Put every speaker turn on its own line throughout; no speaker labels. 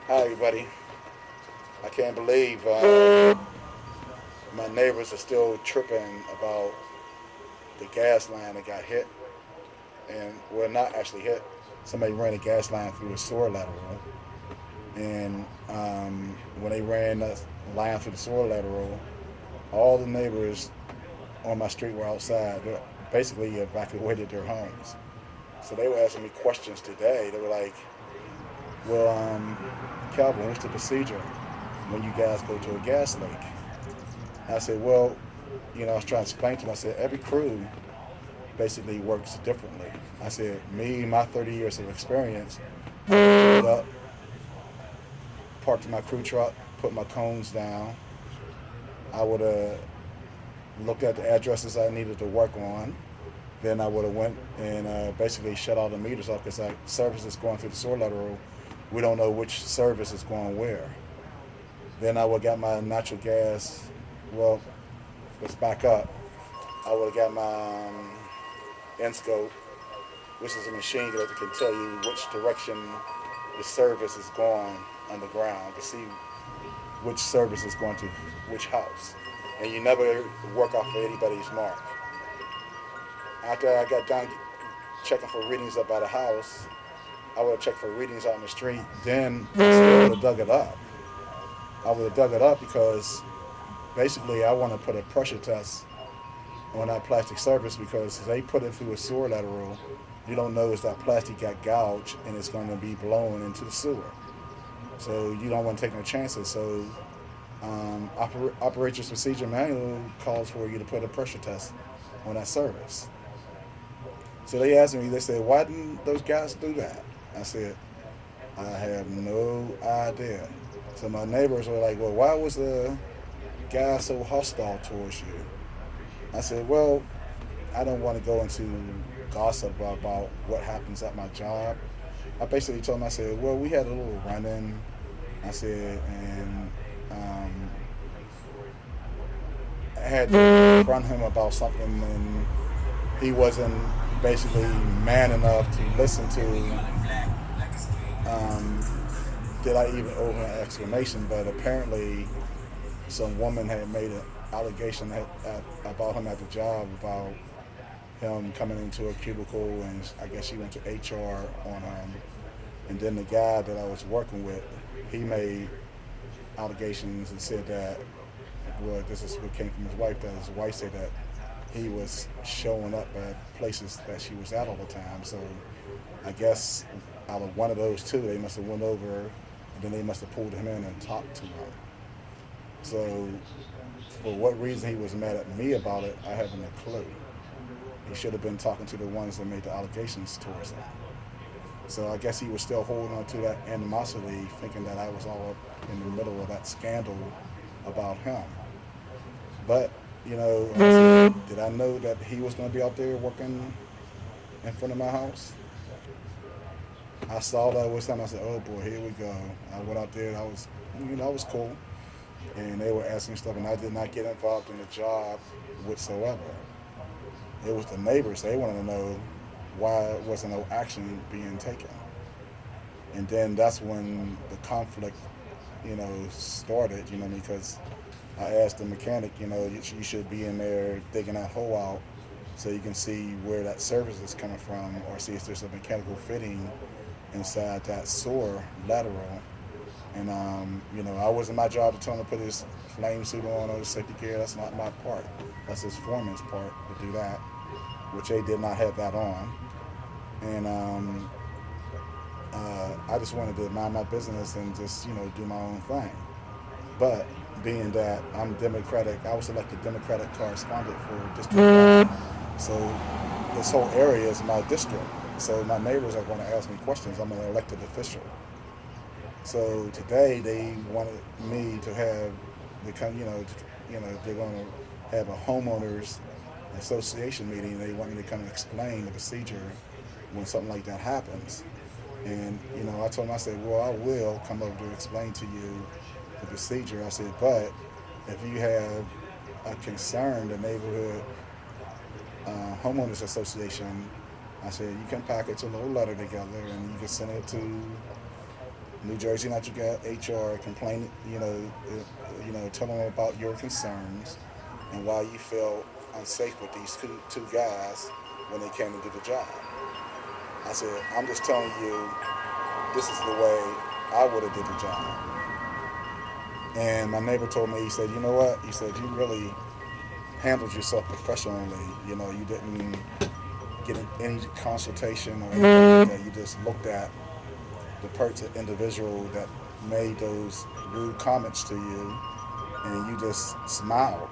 Hi, everybody. I can't believe my neighbors are still tripping about the gas line that got hit. And, well, not actually hit. Somebody ran a gas line through a sewer lateral. And when they ran the line through the sewer lateral, all the neighbors on my street were outside. They basically evacuated their homes. So they were asking me questions today. They were like, well, Calvin, what's the procedure when you guys go to a gas leak? I said, well, I was trying to explain to them. I said, every crew basically works differently. I said, me, my 30 years of experience, I would pull up, parked in my crew truck, put my cones down. I would have looked at the addresses I needed to work on. Then I would have went and basically shut all the meters off because like services going through the sewer lateral, we don't know which service is going where. Then I would have got my natural gas. Well, let's back up. I would have got my Enscope, which is a machine that can tell you which direction the service is going underground to see which service is going to which house. And you never work off of anybody's mark. After I got done checking for readings up by the house, I would have checked for readings out in the street. Then I still would have dug it up. I would have dug it up because basically I want to put a pressure test on that plastic surface because they put it through a sewer lateral. You don't know if that plastic got gouged and it's going to be blown into the sewer. So you don't want to take no chances. So operator's procedure manual calls for you to put a pressure test on that service. So they asked me, they said, why didn't those guys do that? I said, I have no idea. So my neighbors were like, well, why was the guy so hostile towards you? I said, well, I don't want to go into gossip about what happens at my job. I basically told him, I said, well, we had a little run in. I said, and I had to confront him about something, and he wasn't basically man enough to listen to. Um, did I even owe him an explanation? But apparently, some woman had made an allegation about him at the job about him coming into a cubicle, and I guess she went to HR on him. And then the guy that I was working with, he made allegations and said that, well, this is what came from his wife, that his wife said that he was showing up at places that she was at all the time. So I guess out of one of those two, they must have went over, and then they must have pulled him in and talked to him. So for what reason he was mad at me about it, I haven't a clue. He should have been talking to the ones that made the allegations towards him. So I guess he was still holding on to that animosity, thinking that I was all up in the middle of that scandal about him. But, did I know that he was going to be out there working in front of my house? I saw that was time. I said, "Oh boy, here we go." I went out there. I was cool, and they were asking stuff, and I did not get involved in the job whatsoever. It was the neighbors. They wanted to know why wasn't no action being taken, and then that's when the conflict, started. Because I asked the mechanic, you should be in there digging that hole out so you can see where that service is coming from, or see if there's a mechanical fitting inside that sewer lateral. And I wasn't my job to tell him to put his flame suit on or his safety gear. That's not my part. That's his foreman's part to do that, which they did not have that on. And I just wanted to mind my business and just do my own thing. But being that I'm Democratic, I was elected Democratic correspondent for District 1. So this whole area is my district. So my neighbors are going to ask me questions. I'm an elected official. So today they wanted me to have the they're going to have a homeowners association meeting. They want me to come and explain the procedure when something like that happens. And I told them, I said, well, I will come over to explain to you the procedure. I said, but if you have a concern, the neighborhood homeowners association, I said you can package a little letter together and you can send it to New Jersey Natural Gas HR complain, tell them about your concerns and why you feel unsafe with these two guys when they came to do the job. I said, I'm just telling you, this is the way I would have did the job. And my neighbor told me, he said, you know what? He said, you really handled yourself professionally. You didn't get any consultation or anything like that. You just looked at the person individual that made those rude comments to you, and you just smiled.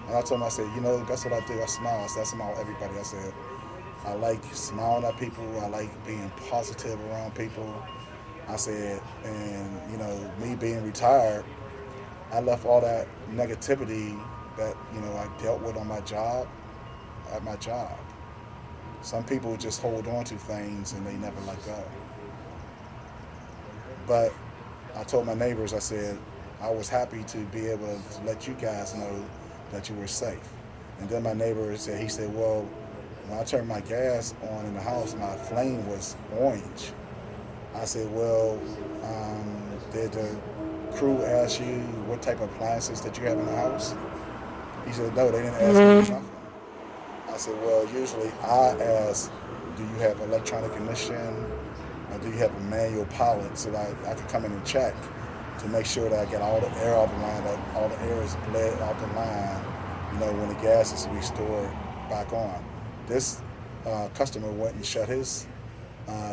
And I told him, I said, that's what I do. I smile. I said, I smile at everybody. I said, I like smiling at people. I like being positive around people. I said, and me being retired, I left all that negativity that I dealt with on my job at my job. Some people just hold on to things and they never let go. But I told my neighbors, I said, I was happy to be able to let you guys know that you were safe. And then my neighbor said, he said, well, when I turned my gas on in the house, my flame was orange. I said, well, did the crew ask you what type of appliances that you have in the house? He said, no, they didn't ask me nothing. I said, well, usually I ask, do you have electronic ignition? Or do you have a manual pilot so that I can come in and check to make sure that I get all the air off the line, that all the air is bled off the line, when the gas is restored back on. This customer went and shut his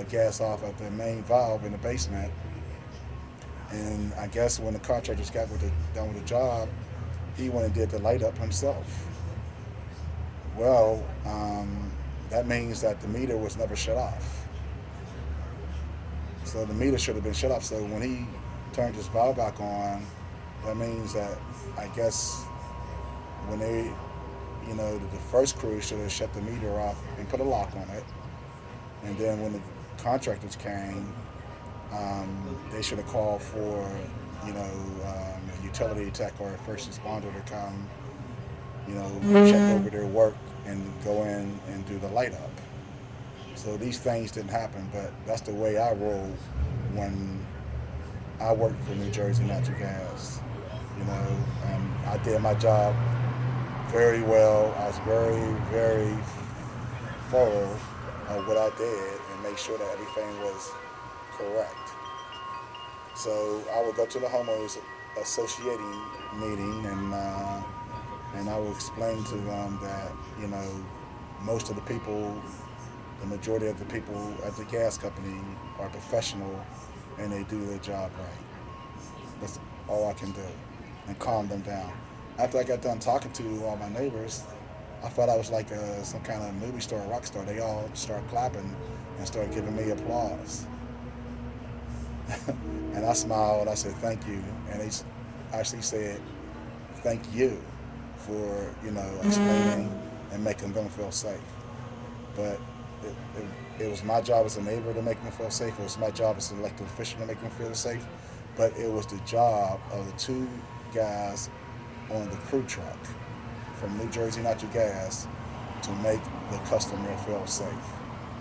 gas off at the main valve in the basement. And I guess when the contractors got done with the job, he went and did the light up himself. Well, that means that the meter was never shut off. So the meter should have been shut off. So when he turned his valve back on, that means that I guess when they, the first crew should have shut the meter off and put a lock on it. And then when the contractors came, they should have called for, a utility tech or a first responder to come, check over their work and go in and do the light up. So these things didn't happen, but that's the way I roll when I worked for New Jersey Natural Gas, and I did my job very well. I was very, very thorough of what I did and make sure that everything was correct. So I would go to the homeowners associating meeting and I would explain to them that, most of the people, the majority of the people at the gas company are professional and they do their job right. That's all I can do, and calm them down. After I got done talking to all my neighbors, I felt I was like some kind of movie star, rock star. They all started clapping and started giving me applause. And I smiled. I said, thank you. And they actually said, thank you for, explaining and making them feel safe. But it was my job as a neighbor to make them feel safe. It was my job as an elected official to make them feel safe. But it was the job of the two guys on the crew truck from New Jersey Natural Gas to make the customer feel safe.